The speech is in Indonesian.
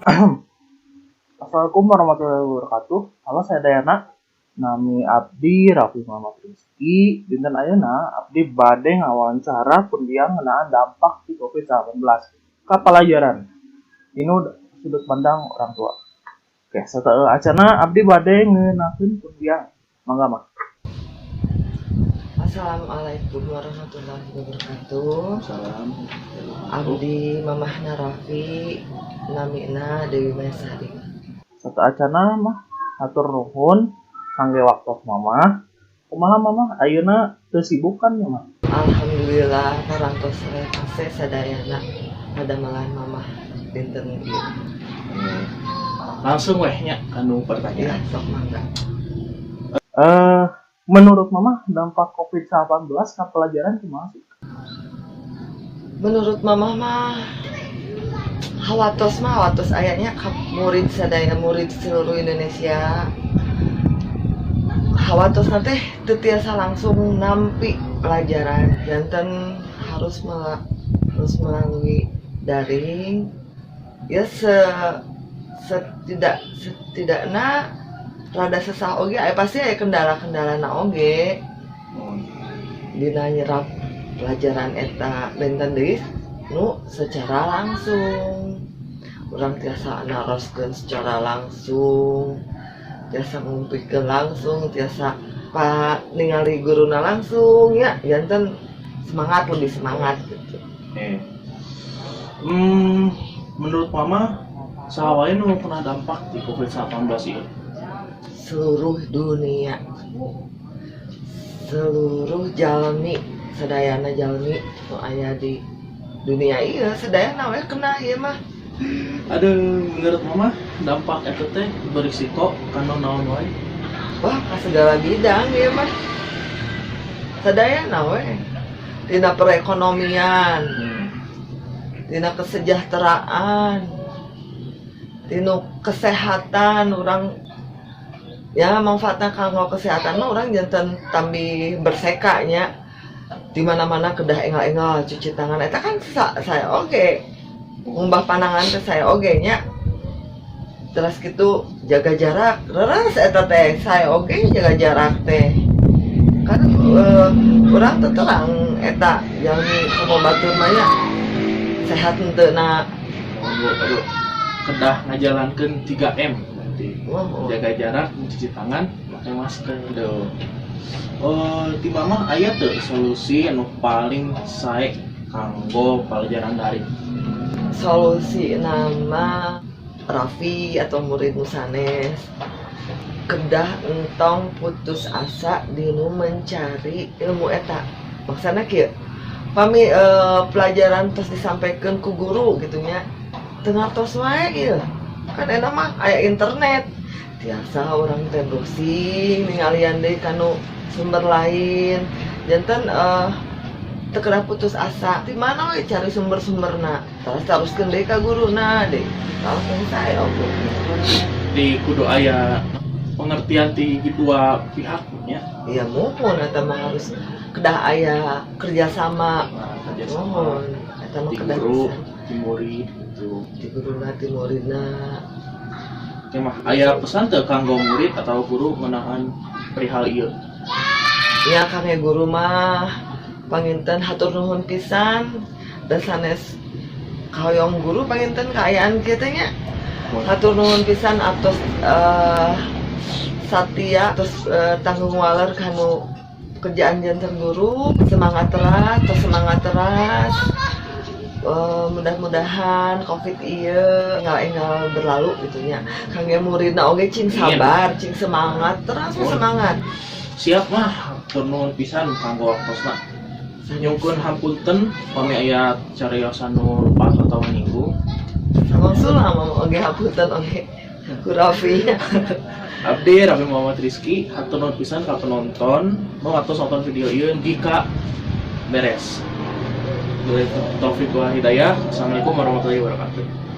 Assalamualaikum warahmatullahi wabarakatuh. Halo, saya Dayana. Nami Abdi Raffi Muhammad Rizky. Dinten ayeuna Abdi bade ngawawancara pendiam ngeunaan dampak di COVID-19 ka pelajaran. Ini sudut pandang orang tua. Oke, setelah acana Abdi bade ngeunakeun pendiam. Mangga mah. Assalamualaikum warahmatullahi wabarakatuh. Salam. Abdi Mamahna Raffi, namina Dewi Maesari. Setelah acana mah atur nuhun kangge waktos mama. Kumaha mama? Ayeuna teu sibuk kan ya mah? Alhamdulillah parantos rekase sadayana pada malam mamah dinten ieu. Langsung weh nya anu Ya, pertanyaan. sok mangga. Menurut mama dampak COVID-19 ke pelajaran kumaha sih? Menurut mamah mah hawatos ayatnya murid sadaya murid seluruh Indonesia. Hawatos nanti teu tiasa langsung nampi pelajaran, janten harus melalui daring. Ya setidaknya rada sesah oge pasti aya kendala-kendalana oge dina nyerap pelajaran eta benten deui nu secara langsung. Urang tiasa naroskeun secara langsung, tiasa ngumpulkeun langsung, tiasa ningali guruna langsung ya, janten lebih semangat gitu. Menurut mama saha wae nu pernah dampak di COVID-19 ieu? Seluruh dunia, seluruh jalmi sadayana jalmi nu aya di dunia ieu sadayana we kena ieu mah. Aduh, menurut mama dampak eta teh berisiko kana naon wae? Wah, ka segala bidang ieu mah. Sadayana we. Dina perekonomian, dina kesejahteraan, dina kesehatan urang ya manfaatna kanggo kesehatan mah urang janten tambi bersekanya di mana-mana kedah enggal-enggal cuci tangan eta kan saya oge ngumbah panangan teh saya oge nya terus gitu jaga jarak leres eta teh saya oge jaga jarak teh kan urang teh terang eta jalmi komo batur mah nya sehat henteu na Aduh, kedah ngajalankeun 3M berarti. Jaga jarak, mencuci tangan, pakai masker. Di mama aya teu solusi anu paling sae kanggo pelajaran daring? Solusi nama Raffi atau murid Nusanes kedah entong putus asa dinu mencari ilmu eta. Maksudna kieu pami pelajaran terus disampaikan ku guru gitunya tengah tos wae ieu kan enak mah aya internet tiasa orang teh browsing ningalian deui kanu sumber lain janten teu kedah putus asa di mana we cari sumber-sumberna teruskeun deui ka guruna deui langsung sae oke Di kudu aya pengertian di dua pihaknya. iya mumpun eta mah harus kedah aya kerjasama mohon eta mah Di kedah guru, bisa di murid gitu. di guruna di muridna. Oke mah aya pesan teu kanggo murid atau guru menahan perihal ieu? Ya kang guru mah panginten hatur nuhun pisan dan sanes kahoyong guru panginten kaayaan kieu teh nya hatur nuhun pisan atos satia atos tanggung waler kanu kerjaan janten guru semangat teras mudah-mudahan covid ieu enggal berlalu gitunya kangge muridna oge cing sabar cing semangat terus semangat Siap mah hatur nuhun pisan kanggo waktosna. Nyungkeun hampunten pami aya cariosan nu lepas atau minggu. Maksud lah oge hapunten oge ku Raffi. Abdi Raffi Muhammad Rizky hatur nuhun pisan ka penonton mau atos nonton video ieu jika beres. Taufik wa hidayah. Assalamualaikum warahmatullahi wabarakatuh.